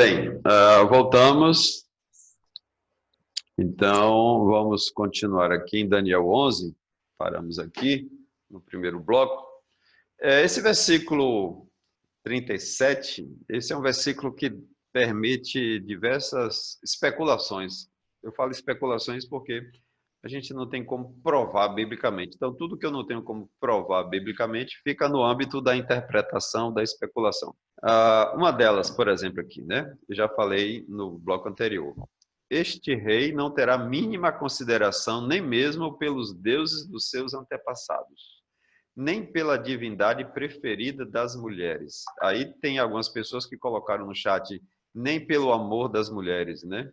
Bem, voltamos. Então, vamos continuar aqui em Daniel 11. Paramos aqui no primeiro bloco. Esse versículo 37, esse é um versículo que permite diversas especulações. Eu falo especulações porque a gente não tem como provar biblicamente. Então, tudo que eu não tenho como provar biblicamente fica no âmbito da interpretação, da especulação. Uma delas, por exemplo, aqui, né? Eu já falei no bloco anterior. Este rei não terá mínima consideração nem mesmo pelos deuses dos seus antepassados, nem pela divindade preferida das mulheres. Aí tem algumas pessoas que colocaram no chat, nem pelo amor das mulheres, né?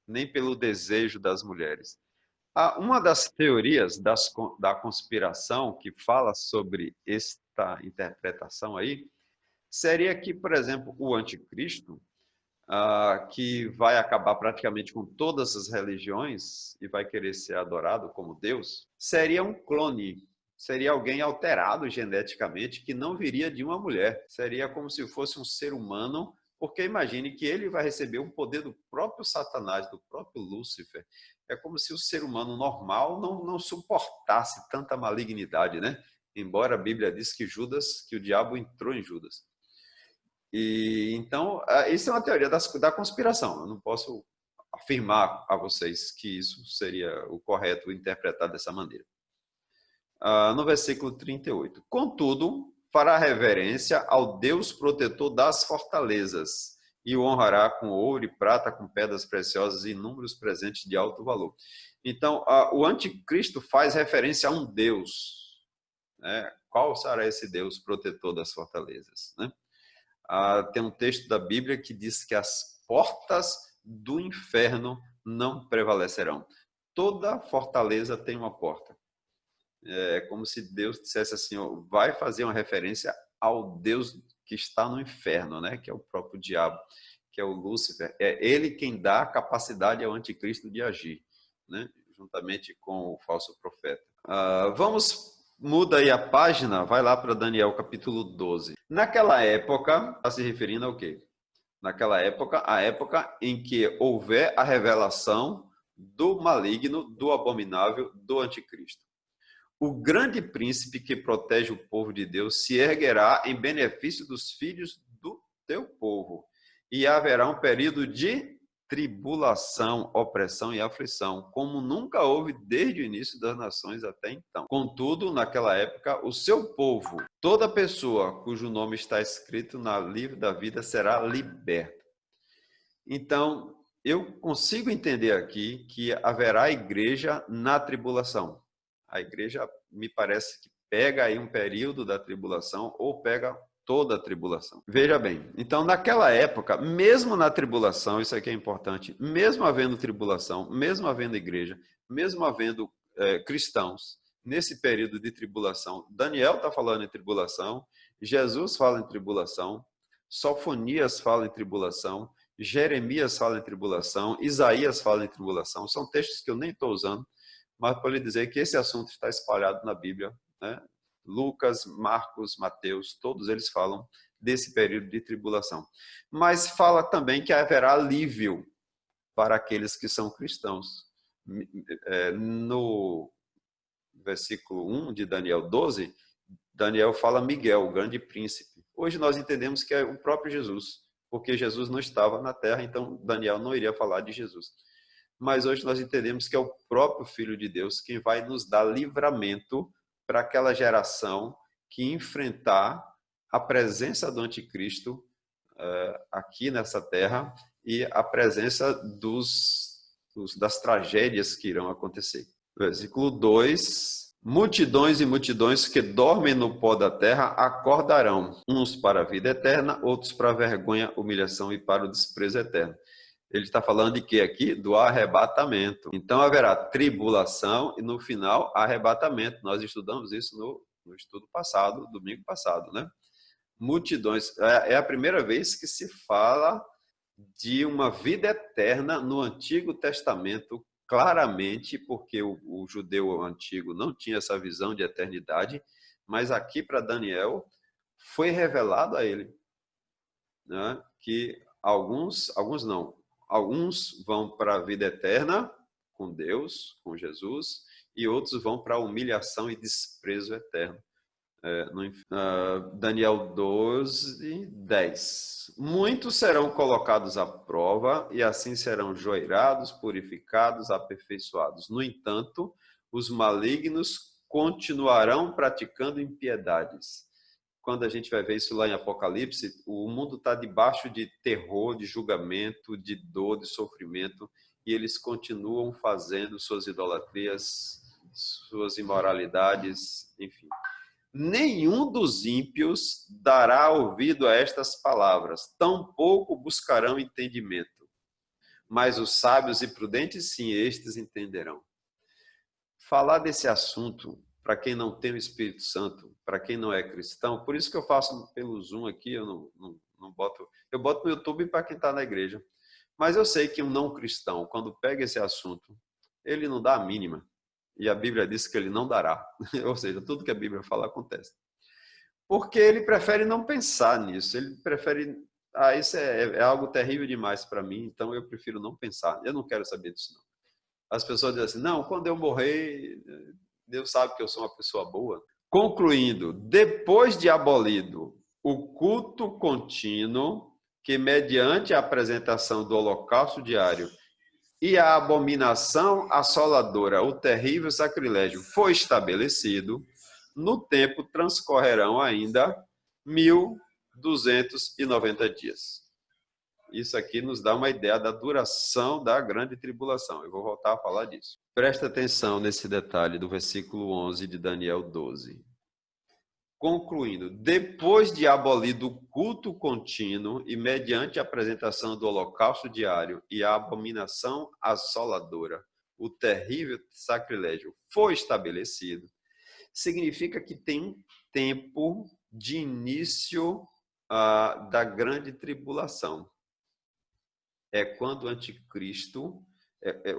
Nem pelo desejo das mulheres. Uma das teorias da conspiração que fala sobre esta interpretação aí seria que, por exemplo, o anticristo, que vai acabar praticamente com todas as religiões e vai querer ser adorado como Deus, seria um clone, seria alguém alterado geneticamente que não viria de uma mulher, seria como se fosse um ser humano, porque imagine que ele vai receber o poder do próprio Satanás, do próprio Lúcifer. É como se o ser humano normal não suportasse tanta malignidade, né? Embora a Bíblia diz que que o diabo entrou em Judas. E então, isso é uma teoria da conspiração. Eu não posso afirmar a vocês que isso seria o correto interpretar dessa maneira. No versículo 38. Contudo, fará reverência ao Deus protetor das fortalezas e o honrará com ouro e prata, com pedras preciosas e inúmeros presentes de alto valor. Então, o anticristo faz referência a um Deus, né? Qual será esse Deus protetor das fortalezas, né? Tem um texto da Bíblia que diz que as portas do inferno não prevalecerão. Toda fortaleza tem uma porta. É como se Deus dissesse assim, vai fazer uma referência ao Deus que está no inferno, né? Que é o próprio diabo, que é o Lúcifer. É ele quem dá a capacidade ao anticristo de agir, né? Juntamente com o falso profeta. Muda aí a página, vai lá para Daniel capítulo 12. Naquela época, está se referindo ao quê? Naquela época, a época em que houver a revelação do maligno, do abominável, do anticristo. O grande príncipe que protege o povo de Deus se erguerá em benefício dos filhos do teu povo. E haverá um período de tribulação, opressão e aflição, como nunca houve desde o início das nações até então. Contudo, naquela época, o seu povo, toda pessoa cujo nome está escrito na livro da vida, será liberta. Então, eu consigo entender aqui que haverá igreja na tribulação. A igreja, me parece que pega aí um período da tribulação ou pega toda a tribulação. Veja bem, então naquela época, mesmo na tribulação, isso aqui é importante, mesmo havendo tribulação, mesmo havendo igreja, mesmo havendo cristãos, nesse período de tribulação, Daniel está falando em tribulação, Jesus fala em tribulação, Sofonias fala em tribulação, Jeremias fala em tribulação, Isaías fala em tribulação, são textos que eu nem estou usando, mas para lhe dizer que esse assunto está espalhado na Bíblia, né? Lucas, Marcos, Mateus, todos eles falam desse período de tribulação. Mas fala também que haverá alívio para aqueles que são cristãos. No versículo 1 de Daniel 12, Daniel fala Miguel, o grande príncipe. Hoje nós entendemos que é o próprio Jesus, porque Jesus não estava na terra, então Daniel não iria falar de Jesus. Mas hoje nós entendemos que é o próprio Filho de Deus quem vai nos dar livramento para aquela geração que enfrentar a presença do anticristo aqui nessa terra e a presença das tragédias que irão acontecer. Versículo 2. Multidões e multidões que dormem no pó da terra acordarão, uns para a vida eterna, outros para a vergonha, humilhação e para o desprezo eterno. Ele está falando de quê aqui? Do arrebatamento. Então haverá tribulação e no final arrebatamento. Nós estudamos isso no estudo passado, domingo passado, né? Multidões. É a primeira vez que se fala de uma vida eterna no Antigo Testamento, claramente, porque o judeu antigo não tinha essa visão de eternidade, mas aqui para Daniel foi revelado a ele, né, que alguns não, alguns vão para a vida eterna com Deus, com Jesus, e outros vão para a humilhação e desprezo eterno. Daniel 12, 10. Muitos serão colocados à prova e assim serão joeirados, purificados, aperfeiçoados. No entanto, os malignos continuarão praticando impiedades. Quando a gente vai ver isso lá em Apocalipse, o mundo está debaixo de terror, de julgamento, de dor, de sofrimento, e eles continuam fazendo suas idolatrias, suas imoralidades, enfim. Nenhum dos ímpios dará ouvido a estas palavras, tampouco buscarão entendimento. Mas os sábios e prudentes, sim, estes entenderão. Falar desse assunto, para quem não tem o Espírito Santo, para quem não é cristão, por isso que eu faço pelo Zoom aqui, eu não boto... Eu boto no YouTube para quem está na igreja. Mas eu sei que um não cristão, quando pega esse assunto, ele não dá a mínima. E a Bíblia diz que ele não dará. Ou seja, tudo que a Bíblia fala acontece. Porque ele prefere não pensar nisso. Ele prefere... isso é algo terrível demais para mim, então eu prefiro não pensar. Eu não quero saber disso, não. As pessoas dizem assim, não, quando eu morrer, Deus sabe que eu sou uma pessoa boa. Concluindo, depois de abolido o culto contínuo, que mediante a apresentação do holocausto diário e a abominação assoladora, o terrível sacrilégio, foi estabelecido, no tempo transcorrerão ainda 1290 dias. Isso aqui nos dá uma ideia da duração da grande tribulação. Eu vou voltar a falar disso. Presta atenção nesse detalhe do versículo 11 de Daniel 12. Concluindo, depois de abolido o culto contínuo e mediante a apresentação do holocausto diário e a abominação assoladora, o terrível sacrilégio foi estabelecido, significa que tem um tempo de início da grande tribulação. É quando o anticristo,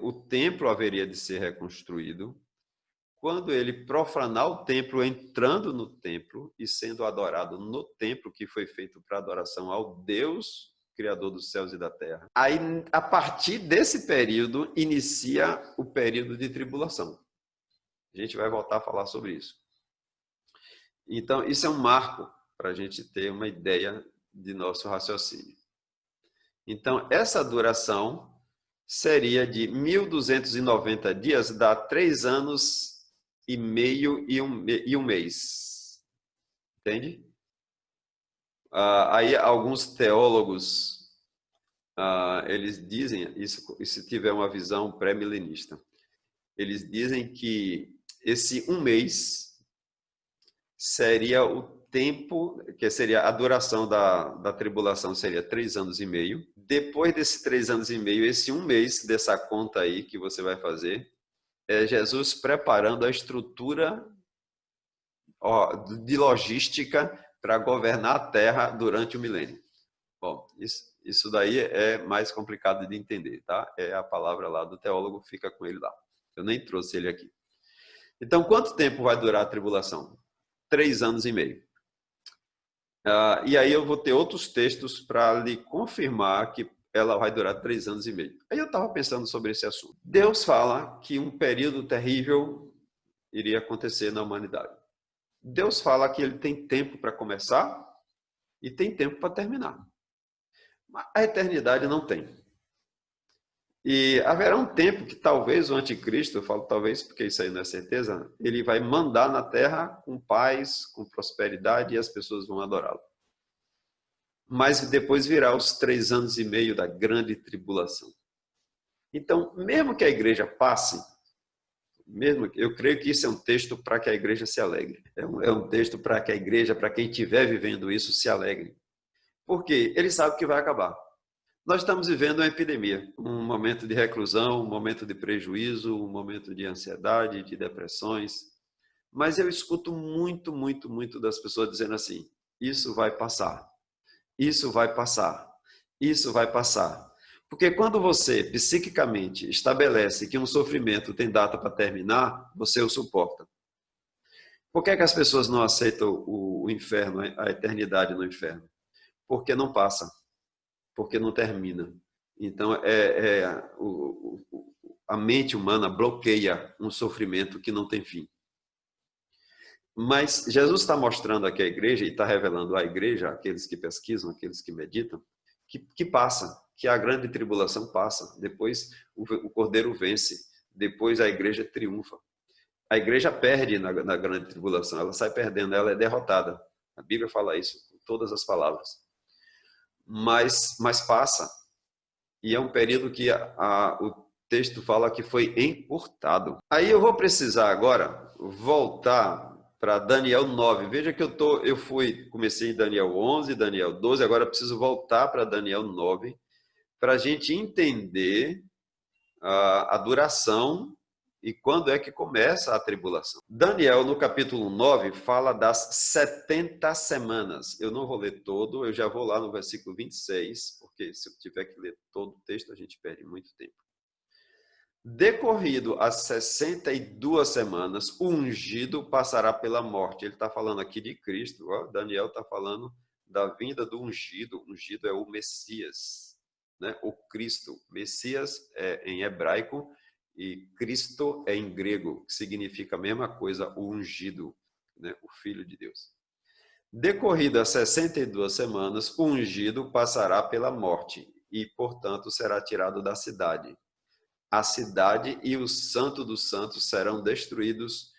o templo haveria de ser reconstruído, quando ele profanar o templo, entrando no templo e sendo adorado no templo que foi feito para adoração ao Deus, Criador dos céus e da terra. Aí, a partir desse período, inicia o período de tribulação. A gente vai voltar a falar sobre isso. Então, isso é um marco para a gente ter uma ideia de nosso raciocínio. Então, essa duração seria de 1290 dias, dá 3 anos e meio e um mês. Entende? Aí alguns teólogos, eles dizem, isso se tiver uma visão pré-milenista, eles dizem que esse um mês seria o tempo, que seria a duração da tribulação, seria 3 anos e meio. Depois desses 3 anos e meio, esse um mês dessa conta aí que você vai fazer, é Jesus preparando a estrutura de logística para governar a Terra durante o milênio. Bom, isso daí é mais complicado de entender, tá? É a palavra lá do teólogo, fica com ele lá. Eu nem trouxe ele aqui. Então, quanto tempo vai durar a tribulação? 3 anos e meio. E aí eu vou ter outros textos para lhe confirmar que ela vai durar 3 anos e meio. Aí eu estava pensando sobre esse assunto. Deus fala que um período terrível iria acontecer na humanidade. Deus fala que ele tem tempo para começar e tem tempo para terminar. Mas a eternidade não tem. E haverá um tempo que talvez o anticristo, eu falo talvez porque isso aí não é certeza, ele vai mandar na terra com paz, com prosperidade e as pessoas vão adorá-lo. Mas depois virá os 3 anos e meio da grande tribulação. Então, mesmo que a igreja passe, eu creio que isso é um texto para que a igreja se alegre. É um texto para que a igreja, para quem estiver vivendo isso, se alegre. Porque ele sabe que vai acabar. Nós estamos vivendo uma epidemia, um momento de reclusão, um momento de prejuízo, um momento de ansiedade, de depressões. Mas eu escuto muito das pessoas dizendo assim, isso vai passar, isso vai passar, isso vai passar. Porque quando você, psiquicamente, estabelece que um sofrimento tem data para terminar, você o suporta. Por que as pessoas não aceitam o inferno, a eternidade no inferno? Porque não passa. porque não termina. Então, a mente humana bloqueia um sofrimento que não tem fim. Mas Jesus está mostrando aqui à igreja, e está revelando à igreja, aqueles que pesquisam, aqueles que meditam, que passa, que a grande tribulação passa. Depois o Cordeiro vence, depois a igreja triunfa. A igreja perde na grande tribulação, ela sai perdendo, ela é derrotada. A Bíblia fala isso com todas as palavras. Mas passa. E é um período que o texto fala que foi encurtado. Aí eu vou precisar agora voltar para Daniel 9. Veja que comecei em Daniel 11, Daniel 12, agora eu preciso voltar para Daniel 9 para a gente entender a duração e quando é que começa a tribulação. Daniel, no capítulo 9, fala das 70 semanas. Eu não vou ler todo, eu já vou lá no versículo 26, porque se eu tiver que ler todo o texto, a gente perde muito tempo. Decorrido as 62 semanas, o ungido passará pela morte. Ele está falando aqui de Cristo. Ó, Daniel está falando da vinda do ungido. O ungido é o Messias, né? O Cristo. Messias é em hebraico e Cristo é em grego, que significa a mesma coisa, o ungido, né? O Filho de Deus. Decorrido as 62 semanas, o ungido passará pela morte e, portanto, será tirado da cidade. A cidade e o santo dos santos serão destruídos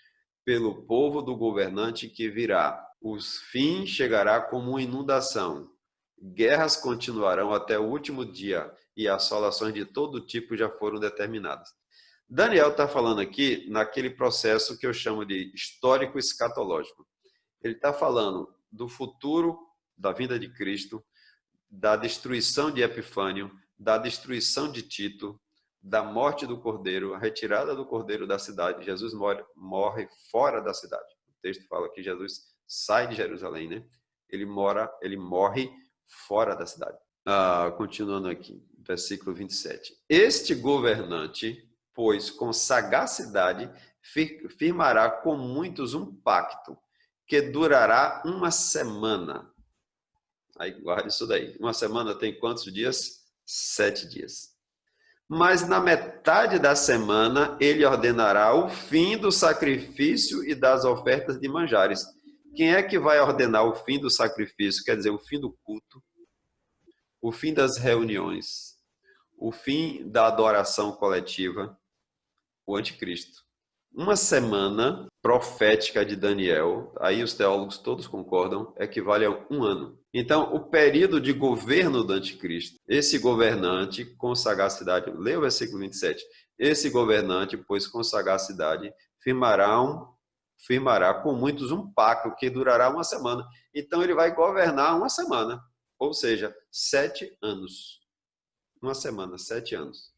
pelo povo do governante que virá. O fim chegará como uma inundação. Guerras continuarão até o último dia e assolações de todo tipo já foram determinadas. Daniel está falando aqui naquele processo que eu chamo de histórico escatológico. Ele está falando do futuro da vinda de Cristo, da destruição de Epifânio, da destruição de Tito, da morte do Cordeiro, a retirada do Cordeiro da cidade. Jesus morre fora da cidade. O texto fala que Jesus sai de Jerusalém, né? Ele morre fora da cidade. Continuando aqui, versículo 27. Este governante, pois com sagacidade firmará com muitos um pacto que durará uma semana. Aí guarda isso daí. Uma semana tem quantos dias? 7 dias. Mas na metade da semana ele ordenará o fim do sacrifício e das ofertas de manjares. Quem é que vai ordenar o fim do sacrifício? Quer dizer, o fim do culto, o fim das reuniões, o fim da adoração coletiva, o anticristo. Uma semana profética de Daniel, aí os teólogos todos concordam, equivale a um ano. Então, o período de governo do anticristo, esse governante com sagacidade, leia o versículo 27, esse governante, pois com sagacidade, firmará com muitos um pacto que durará uma semana. Então, ele vai governar uma semana, ou seja, 7 anos. Uma semana, 7 anos.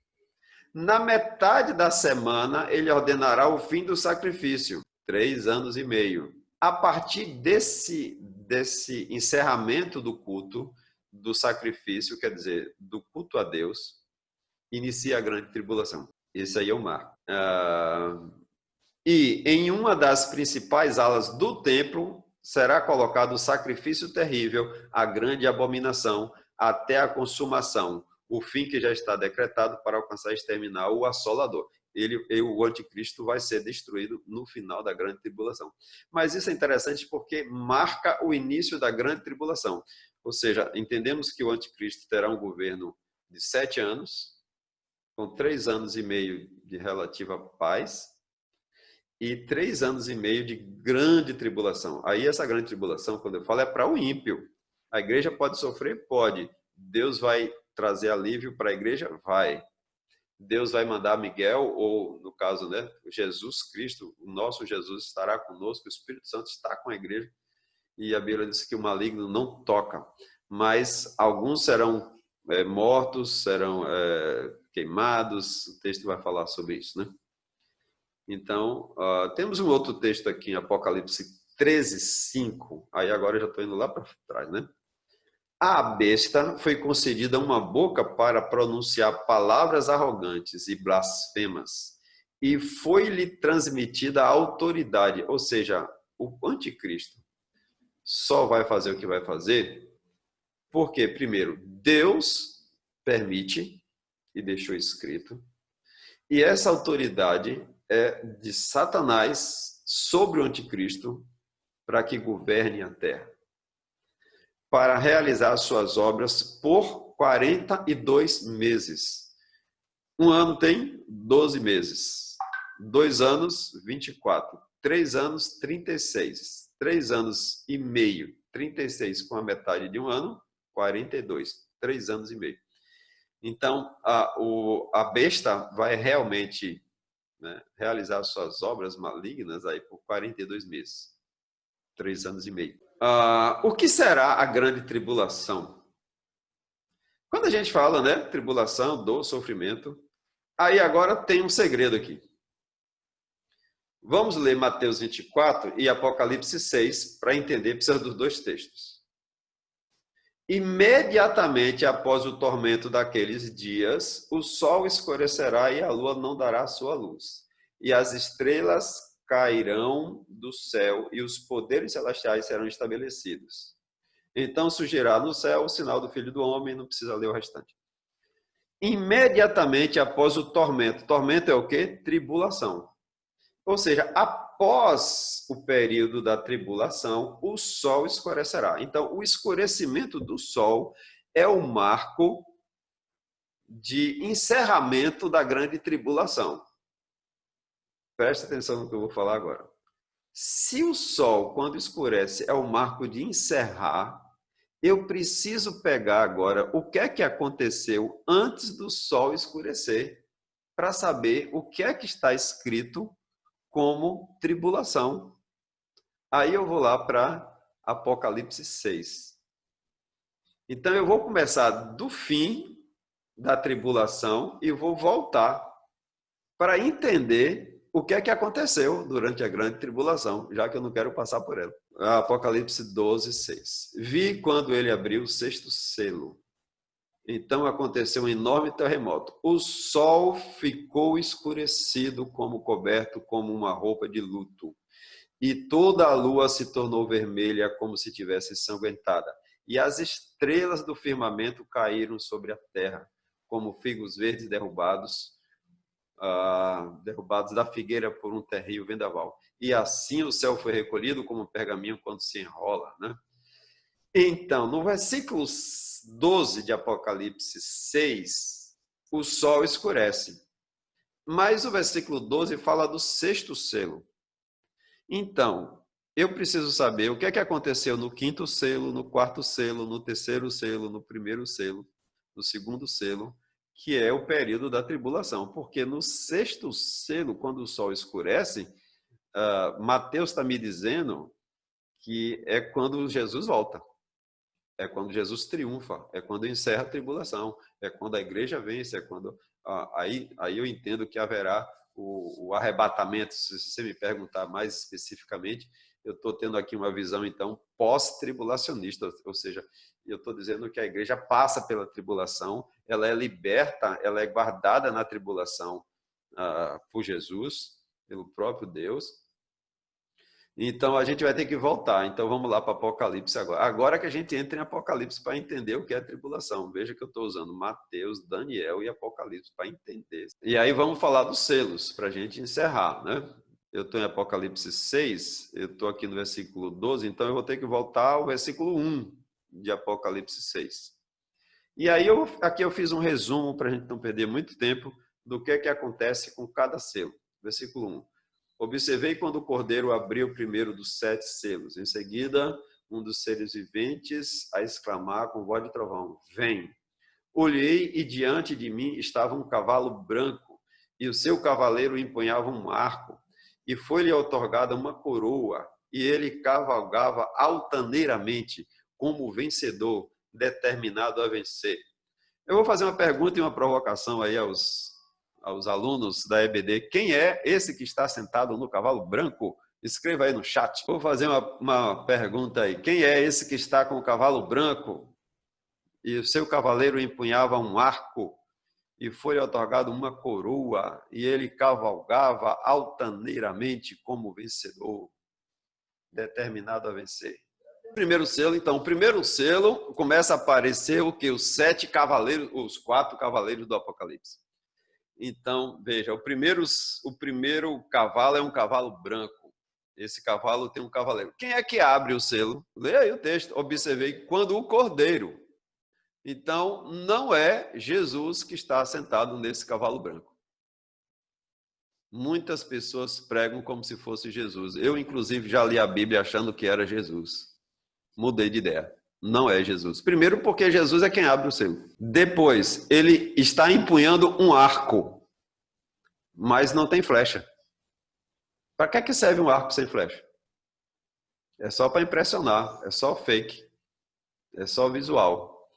Na metade da semana, ele ordenará o fim do sacrifício, 3 anos e meio. A partir desse encerramento do culto, do sacrifício, quer dizer, do culto a Deus, inicia a grande tribulação. Esse aí é o marco. E em uma das principais alas do templo será colocado o sacrifício terrível, a grande abominação, até a consumação, o fim que já está decretado para alcançar e exterminar o assolador. O anticristo vai ser destruído no final da grande tribulação. Mas isso é interessante porque marca o início da grande tribulação. Ou seja, entendemos que o anticristo terá um governo de 7 anos, com 3 anos e meio de relativa paz e 3 anos e meio de grande tribulação. Aí essa grande tribulação, quando eu falo, é para o ímpio. A igreja pode sofrer? Pode. Deus vai trazer alívio para a igreja? Vai. Deus vai mandar Miguel, ou no caso, né, Jesus Cristo, o nosso Jesus estará conosco, o Espírito Santo está com a igreja, e a Bíblia diz que o maligno não toca, mas alguns serão mortos, serão queimados, o texto vai falar sobre isso, né? Então, temos um outro texto aqui em Apocalipse 13:5, aí agora eu já estou indo lá para trás, né? À besta foi concedida uma boca para pronunciar palavras arrogantes e blasfemas, e foi-lhe transmitida a autoridade, ou seja, o anticristo só vai fazer o que vai fazer Porque, primeiro, Deus permite e deixou escrito, e essa autoridade é de Satanás sobre o anticristo para que governe a terra, para realizar suas obras por 42 meses. Um ano tem 12 meses. 2 anos, 24. 3 anos, 36. 3 anos e meio, 36 com a metade de um ano, 42. 3 anos e meio. Então, a besta vai realmente, né, realizar suas obras malignas aí por 42 meses. 3 anos e meio. O que será a grande tribulação? Quando a gente fala, né, tribulação, dor, sofrimento, aí agora tem um segredo aqui. Vamos ler Mateus 24 e Apocalipse 6 para entender, precisa dos dois textos. Imediatamente após o tormento daqueles dias, o sol escurecerá e a lua não dará sua luz, e as estrelas cairão do céu e os poderes celestiais serão estabelecidos. Então surgirá no céu o sinal do Filho do Homem, não precisa ler o restante. Imediatamente após o tormento. Tormento é o quê? Tribulação. Ou seja, após o período da tribulação, o sol escurecerá. Então, o escurecimento do sol é o marco de encerramento da grande tribulação. Preste atenção no que eu vou falar agora. Se o sol, quando escurece, é o marco de encerrar, eu preciso pegar agora o que é que aconteceu antes do sol escurecer para saber o que é que está escrito como tribulação. Aí eu vou lá para Apocalipse 6. Então eu vou começar do fim da tribulação e vou voltar para entender o que é que aconteceu durante a grande tribulação, já que eu não quero passar por ela. Apocalipse 12, 6. Vi quando ele abriu o sexto selo. Então aconteceu um enorme terremoto. O sol ficou escurecido como coberto como uma roupa de luto. E toda a lua se tornou vermelha como se tivesse ensanguentada. E as estrelas do firmamento caíram sobre a terra, como figos verdes derrubados da figueira por um terrível vendaval. E assim o céu foi recolhido como um pergaminho quando se enrola, né? Então, no versículo 12 de Apocalipse 6, o sol escurece. Mas o versículo 12 fala do sexto selo. Então, eu preciso saber o que é que aconteceu no quinto selo, no quarto selo, no terceiro selo, no primeiro selo, no segundo selo, que é o período da tribulação. Porque no sexto selo, quando o sol escurece, Mateus está me dizendo que é quando Jesus volta. É quando Jesus triunfa, é quando encerra a tribulação, é quando a igreja vence, é quando aí eu entendo que haverá o arrebatamento. Se você me perguntar mais especificamente, eu estou tendo aqui uma visão então pós-tribulacionista, ou seja, eu estou dizendo que a igreja passa pela tribulação, ela é liberta, ela é guardada na tribulação por Jesus, pelo próprio Deus. Então, a gente vai ter que voltar. Então, vamos lá para Apocalipse agora. Agora que a gente entra em Apocalipse para entender o que é tribulação. Veja que eu estou usando Mateus, Daniel e Apocalipse para entender. E aí vamos falar dos selos, para a gente encerrar, né? Eu estou em Apocalipse 6, eu estou aqui no versículo 12, então eu vou ter que voltar ao versículo 1 de Apocalipse 6. E aí, aqui eu fiz um resumo para a gente não perder muito tempo do que é que acontece com cada selo. Versículo 1. Observei quando o cordeiro abriu o primeiro dos 7 selos. Em seguida, um dos seres viventes a exclamar com voz de trovão: vem! Olhei e diante de mim estava um cavalo branco, e o seu cavaleiro empunhava um arco, e foi-lhe outorgada uma coroa, e ele cavalgava altaneiramente, como vencedor, determinado a vencer. Eu vou fazer uma pergunta e uma provocação aí aos alunos da EBD. Quem é esse que está sentado no cavalo branco? Escreva aí no chat. Vou fazer uma pergunta aí. Quem é esse que está com o cavalo branco e o seu cavaleiro empunhava um arco e foi otorgado uma coroa e ele cavalgava altaneiramente como vencedor, determinado a vencer? Primeiro selo, então, o primeiro selo começa a aparecer o que? Os 7 cavaleiros, os 4 cavaleiros do Apocalipse. Então, veja, o primeiro cavalo é um cavalo branco. Esse cavalo tem um cavaleiro. Quem é que abre o selo? Leia aí o texto. Observei quando o cordeiro. Então, não é Jesus que está sentado nesse cavalo branco. Muitas pessoas pregam como se fosse Jesus. Eu, inclusive, já li a Bíblia achando que era Jesus. Mudei de ideia. Não é Jesus. Primeiro, porque Jesus é quem abre o selo. Depois, ele está empunhando um arco, mas não tem flecha. Para que serve um arco sem flecha? É só para impressionar, é só fake, é só visual.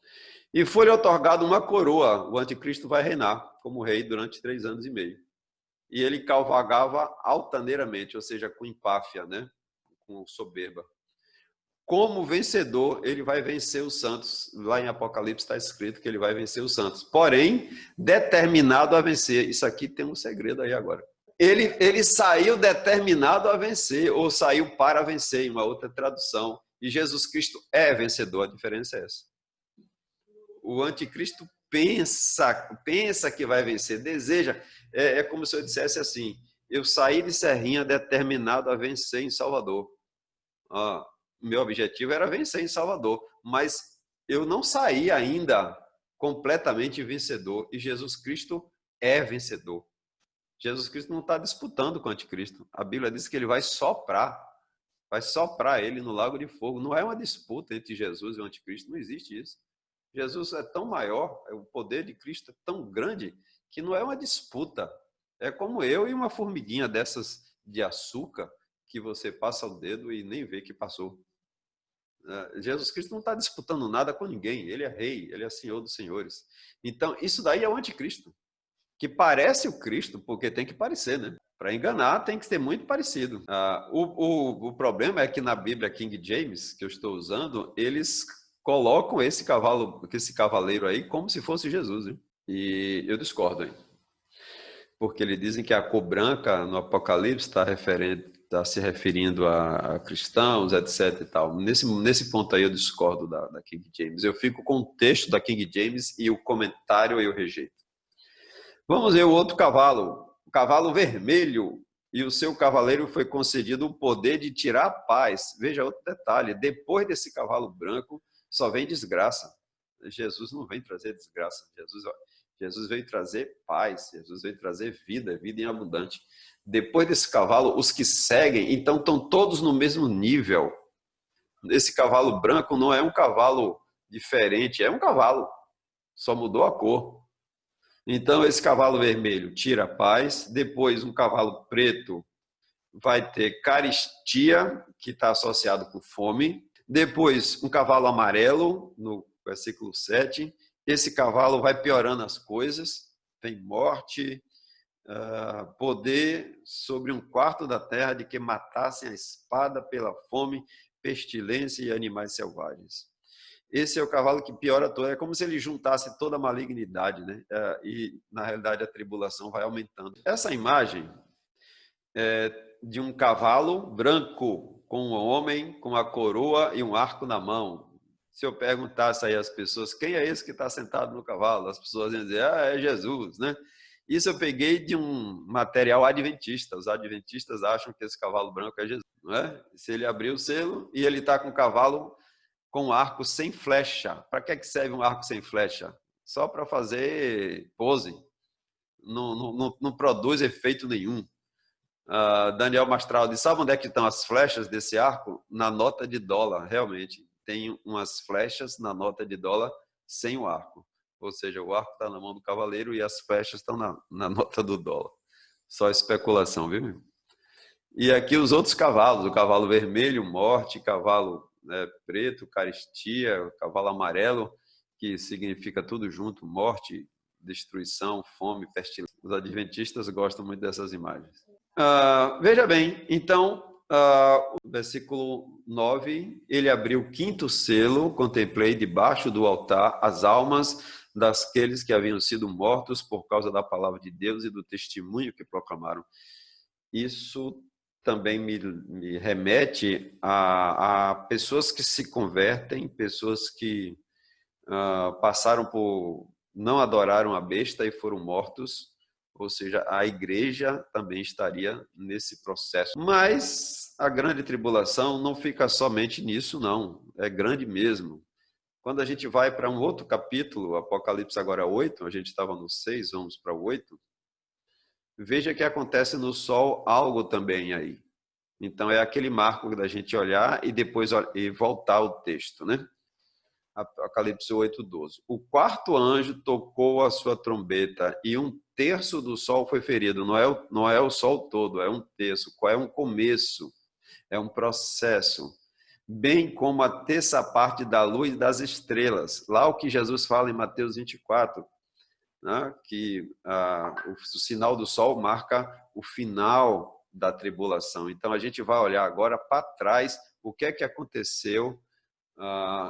E foi-lhe otorgada uma coroa. O anticristo vai reinar como rei durante 3 anos e meio. E ele cavalgava altaneiramente, ou seja, com empáfia, né? Com soberba. Como vencedor, ele vai vencer os santos. Lá em Apocalipse está escrito que ele vai vencer os santos. Porém, determinado a vencer. Isso aqui tem um segredo aí agora. Ele saiu determinado a vencer, ou saiu para vencer, em uma outra tradução. E Jesus Cristo é vencedor, a diferença é essa. O anticristo pensa que vai vencer, deseja. É como se eu dissesse assim, eu saí de Serrinha determinado a vencer em Salvador. Meu objetivo era vencer em Salvador, mas eu não saí ainda completamente vencedor, e Jesus Cristo é vencedor. Jesus Cristo não está disputando com o anticristo. A Bíblia diz que ele vai soprar ele no lago de fogo. Não é uma disputa entre Jesus e o anticristo, não existe isso. Jesus é tão maior, o poder de Cristo é tão grande, que não é uma disputa. É como eu e uma formiguinha dessas de açúcar, que você passa o dedo e nem vê que passou. Jesus Cristo não está disputando nada com ninguém. Ele é rei, ele é senhor dos senhores. Então, isso daí é o anticristo, que parece o Cristo, porque tem que parecer, né? Para enganar, tem que ser muito parecido. O problema é que na Bíblia King James, que eu estou usando, eles colocam esse cavaleiro aí como se fosse Jesus, hein? E eu discordo, hein? Porque eles dizem que a cor branca no Apocalipse está se referindo a cristãos, etc. E tal. Nesse ponto aí eu discordo da King James. Eu fico com o texto da King James e o comentário eu rejeito. Vamos ver o outro cavalo, o cavalo vermelho, e o seu cavaleiro foi concedido o poder de tirar a paz. Veja outro detalhe, depois desse cavalo branco só vem desgraça. Jesus não vem trazer desgraça, Jesus veio trazer paz, Jesus veio trazer vida em abundante. Depois desse cavalo, os que seguem, então estão todos no mesmo nível. Esse cavalo branco não é um cavalo diferente, é um cavalo, só mudou a cor. Então, esse cavalo vermelho tira a paz, depois um cavalo preto vai ter caristia, que está associado com fome, depois um cavalo amarelo, no versículo 7, esse cavalo vai piorando as coisas, tem morte, poder sobre 1/4 da terra de que matassem a espada pela fome, pestilência e animais selvagens. Esse é o cavalo que piora todo, é como se ele juntasse toda a malignidade, né? E, na realidade, a tribulação vai aumentando. Essa imagem é de um cavalo branco, com um homem com a coroa e um arco na mão. Se eu perguntasse aí às pessoas, quem é esse que está sentado no cavalo? As pessoas iam dizer, é Jesus, né? Isso eu peguei de um material adventista. Os adventistas acham que esse cavalo branco é Jesus, não é? Se ele abrir o selo e ele está com o cavalo com arco sem flecha. Para que serve um arco sem flecha? Só para fazer pose. Não produz efeito nenhum. Daniel Mastral disse, sabe onde é que estão as flechas desse arco? Na nota de dólar, realmente. Tem umas flechas na nota de dólar sem o arco. Ou seja, o arco está na mão do cavaleiro e as flechas estão na nota do dólar. Só especulação, viu? E aqui os outros cavalos, o cavalo vermelho, morte, cavalo preto, caristia, cavalo amarelo, que significa tudo junto, morte, destruição, fome, pestilência. Os adventistas gostam muito dessas imagens. Veja bem, então, o versículo 9, ele abriu o 5º selo, contemplei debaixo do altar as almas daqueles que haviam sido mortos por causa da palavra de Deus e do testemunho que proclamaram. Isso também me remete a pessoas que se convertem, pessoas que passaram por não adoraram a besta e foram mortos, ou seja, a igreja também estaria nesse processo. Mas a grande tribulação não fica somente nisso, não, é grande mesmo. Quando a gente vai para um outro capítulo, Apocalipse agora 8, a gente estava no 6, vamos para o 8, veja que acontece no sol algo também aí. Então, é aquele marco da gente olhar e depois voltar ao texto, né? Apocalipse 8:12. O quarto anjo tocou a sua trombeta e um terço do sol foi ferido. Não é o sol todo, é um terço. É um começo, é um processo. Bem como a terça parte da luz das estrelas. Lá o que Jesus fala em Mateus 24, né, que o sinal do sol marca o final da tribulação. Então, a gente vai olhar agora para trás o que é que aconteceu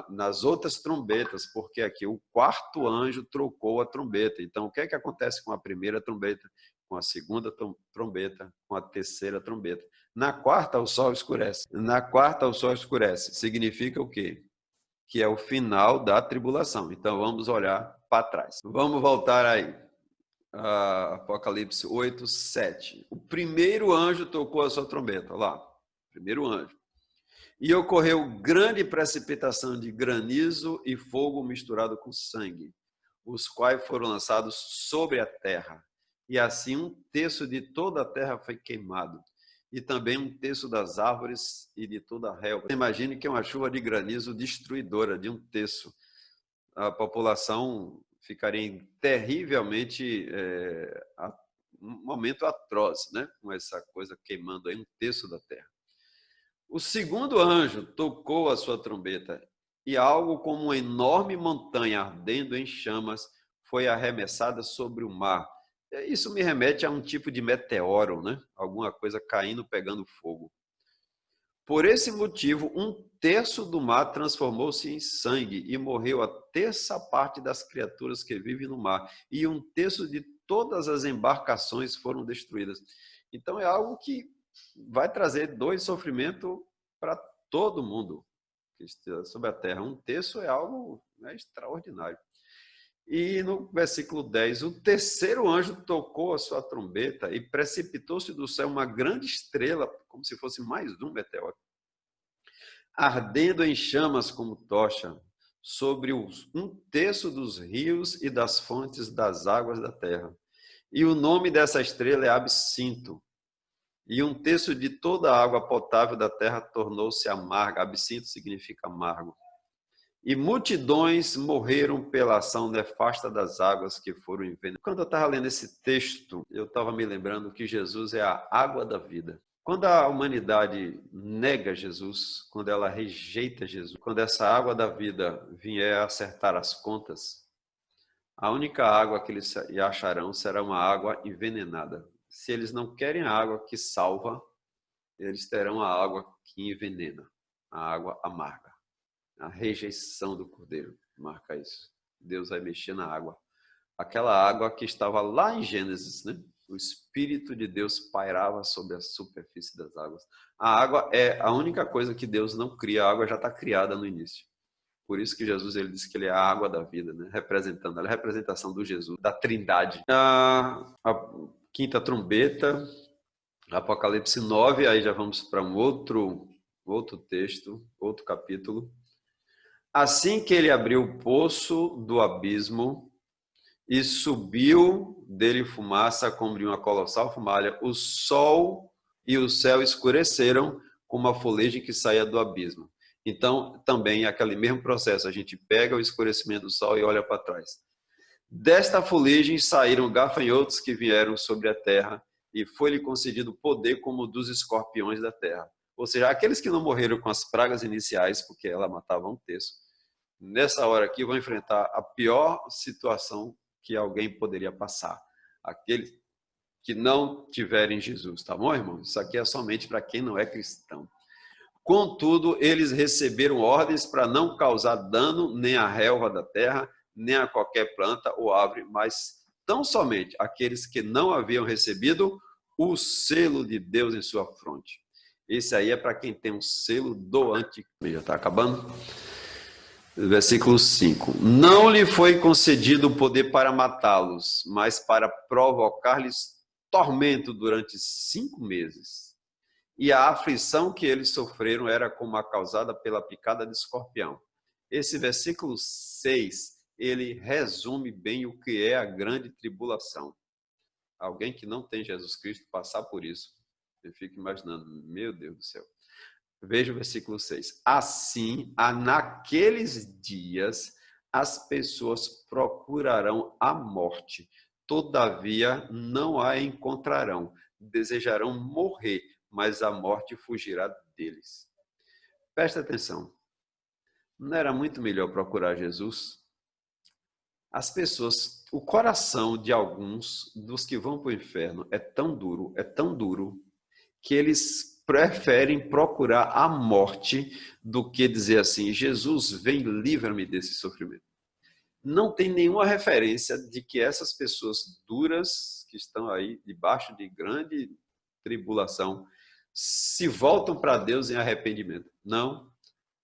nas outras trombetas, porque aqui o quarto anjo trocou a trombeta. Então, o que é que acontece com a primeira trombeta, com a segunda trombeta, com a terceira trombeta? Na quarta, o sol escurece. Na quarta, o sol escurece. Significa o quê? Que é o final da tribulação. Então, vamos olhar para trás. Vamos voltar aí. Apocalipse 8:7. O primeiro anjo tocou a sua trombeta. Lá, primeiro anjo. E ocorreu grande precipitação de granizo e fogo misturado com sangue, os quais foram lançados sobre a terra. E assim um terço de toda a terra foi queimado, e também um terço das árvores e de toda a relva. Imagine que é uma chuva de granizo destruidora de um terço. A população ficaria terrivelmente um momento atroz, né? Com essa coisa queimando aí um terço da terra. O segundo anjo tocou a sua trombeta e algo como uma enorme montanha ardendo em chamas foi arremessada sobre o mar. Isso me remete a um tipo de meteoro, né? Alguma coisa caindo, pegando fogo. Por esse motivo, um terço do mar transformou-se em sangue e morreu a terça parte das criaturas que vivem no mar, e um terço de todas as embarcações foram destruídas. Então é algo que vai trazer dor e sofrimento para todo mundo que esteja sobre a terra. Um terço é algo, né, extraordinário. E no versículo 10, o terceiro anjo tocou a sua trombeta e precipitou-se do céu uma grande estrela, como se fosse mais um meteoro, ardendo em chamas como tocha, sobre um terço dos rios e das fontes das águas da terra. E o nome dessa estrela é Absinto. E um terço de toda a água potável da terra tornou-se amarga. Absinto significa amargo. E multidões morreram pela ação nefasta das águas que foram envenenadas. Quando eu estava lendo esse texto, eu estava me lembrando que Jesus é a água da vida. Quando a humanidade nega Jesus, quando ela rejeita Jesus, quando essa água da vida vier acertar as contas, a única água que eles acharão será uma água envenenada. Se eles não querem a água que salva, eles terão a água que envenena, a água amarga. A rejeição do Cordeiro marca isso. Deus vai mexer na água. Aquela água que estava lá em Gênesis, né? O Espírito de Deus pairava sobre a superfície das águas. A água é a única coisa que Deus não cria. A água já está criada no início. Por isso que Jesus ele disse que ele é a água da vida, né? Representando, ela é a representação do Jesus, da Trindade. A quinta trombeta, Apocalipse 9, aí já vamos para um outro texto, outro capítulo. Assim que ele abriu o poço do abismo e subiu dele fumaça como de uma colossal fumaça, o sol e o céu escureceram como a fuligem que saía do abismo. Então, também é aquele mesmo processo, a gente pega o escurecimento do sol e olha para trás. Desta fuligem saíram gafanhotos que vieram sobre a terra e foi-lhe concedido poder como dos escorpiões da terra. Ou seja, aqueles que não morreram com as pragas iniciais, porque ela matava um terço, nessa hora aqui vão enfrentar a pior situação que alguém poderia passar. Aqueles que não tiverem Jesus, tá bom, irmão? Isso aqui é somente para quem não é cristão. Contudo, eles receberam ordens para não causar dano nem à relva da terra, nem a qualquer planta ou árvore, mas tão somente aqueles que não haviam recebido o selo de Deus em sua fronte. Esse aí é para quem tem um selo do anticristo. Já está acabando? Versículo 5. Não lhe foi concedido o poder para matá-los, mas para provocar-lhes tormento durante 5 meses. E a aflição que eles sofreram era como a causada pela picada de escorpião. Esse versículo 6, ele resume bem o que é a grande tribulação. Alguém que não tem Jesus Cristo passar por isso, eu fico imaginando, meu Deus do céu. Veja o versículo 6. Assim, naqueles dias, as pessoas procurarão a morte, todavia não a encontrarão. Desejarão morrer, mas a morte fugirá deles. Presta atenção. Não era muito melhor procurar Jesus? As pessoas, o coração de alguns dos que vão para o inferno é tão duro, que eles preferem procurar a morte do que dizer assim, Jesus, vem, livra-me desse sofrimento. Não tem nenhuma referência de que essas pessoas duras, que estão aí debaixo de grande tribulação, se voltam para Deus em arrependimento. Não.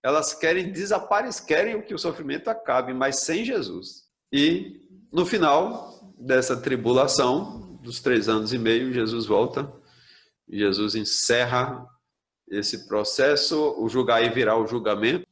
Elas querem desaparecer, querem que o sofrimento acabe, mas sem Jesus. E no final dessa tribulação, dos 3 anos e meio, Jesus volta. Jesus encerra esse processo, aí virá o julgamento.